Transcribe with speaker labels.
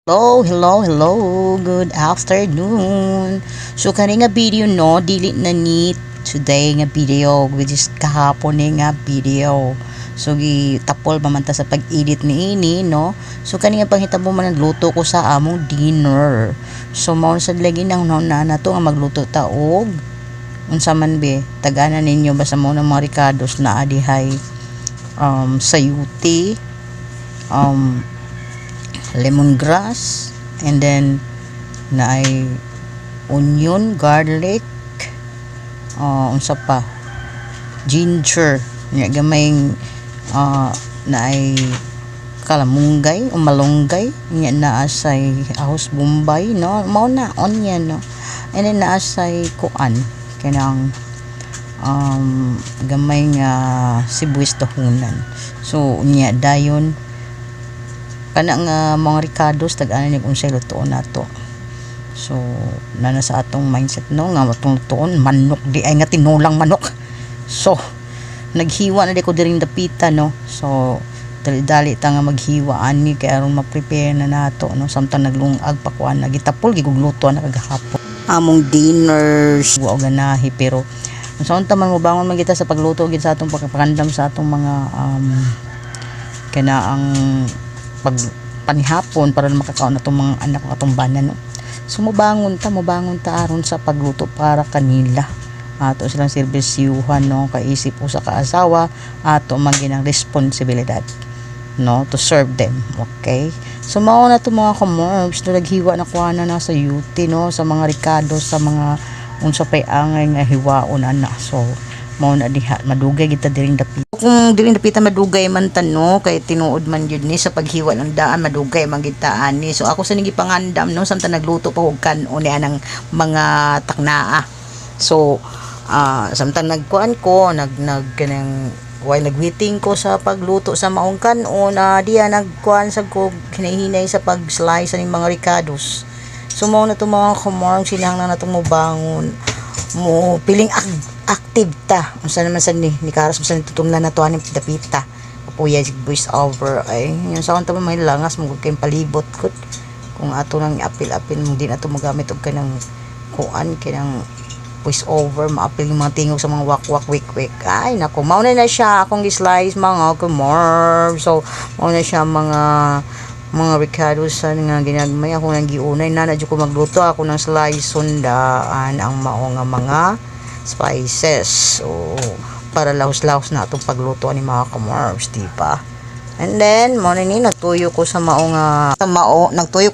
Speaker 1: Hello, good afternoon. So kani nga video no, dili na ni today nga video which is kahapon ni nga video. So gitapol pa man ta sa pag-edit ni ini no. So kani nga panghitabo man ang luto ko sa among dinner. So mao sad lagi nang na to nga magluto ta og unsa man be tagana ninyo basta mo ng mga ricados na adihay sayuti, lemongrass, and then na ay onion, garlic, unsa pa, ginger, nya gamayng na ay kalamunggay o malunggay, nya naa say ahos bombay no, mao na onion no, and then naa say kuan kanang gamay nga sibuyas dahonan. So nya dayon kana nga mga ricados tag-ana ni unsay lutoon nato. So nana sa atong mindset no nga atong lutoon manok di ay nga tinulang manok. So naghiwa na di ko diring dapita no. So dali-dali ta nga maghiwa ani kay aron ma-prepare na nato no samtang naglungag pa kuan nagitapol gigugluto na kagahapon. Among dinners wa ganahi pero unsa unta man mo bangon man kita sa pagluto gid sa atong pagpakandam sa atong mga kana ang pag panihapon para makakaon natong mga anak ko atong banan no. So mobangon ta aron sa pagluto para kanila. Ato silang serbisyuhan no kaisip po sa kaasawa ato maginang responsibilidad no to serve them. Okay? So mao na to mga kamorbs no naghiwa na kuana na sa yuti no sa mga ricados sa mga unsa pay angay nga hiwaon ana. So mao na diha madugay kita diring dapita. Kung diring dapita madugay man tanno kay tinuod man jud ni sa paghiwa ng daan madugay man gid ta ani. So ako sa nagipangandam no samtang nagluto pa og kanon ni anang mga taknaa. So samtang nagkuan ko nag kanang while nagwaiting ko sa pagluto sa maong kanon diya nagkuan sa ko hinahinay sa pag-slice ning mga ricados. So mao na to mga kumorong sinahang na natong mobangon mo piling active ta unsa naman sa ni karas sa tutunglan na to aning dapita kapuya voice over ay yung sa unta may langas mo kay palibot ko kung ato nang apil-apil mo din ato magamit og kanang kuan kanang voice over maapil yung mga tingog sa mga wak-wak wik-wik ay nako mao na siya akong gi-slice mga kumor. So mao na siya mga ricados sa nga ginagmay ako nang giunay na nadyo ko magluto ako ng slice sundaan ang mao nga mga spices. So para lahos-lahos na itong pagluto ni mga kamarbs, diba? And then mo ni natuyo ko sa mao nagtuyo ko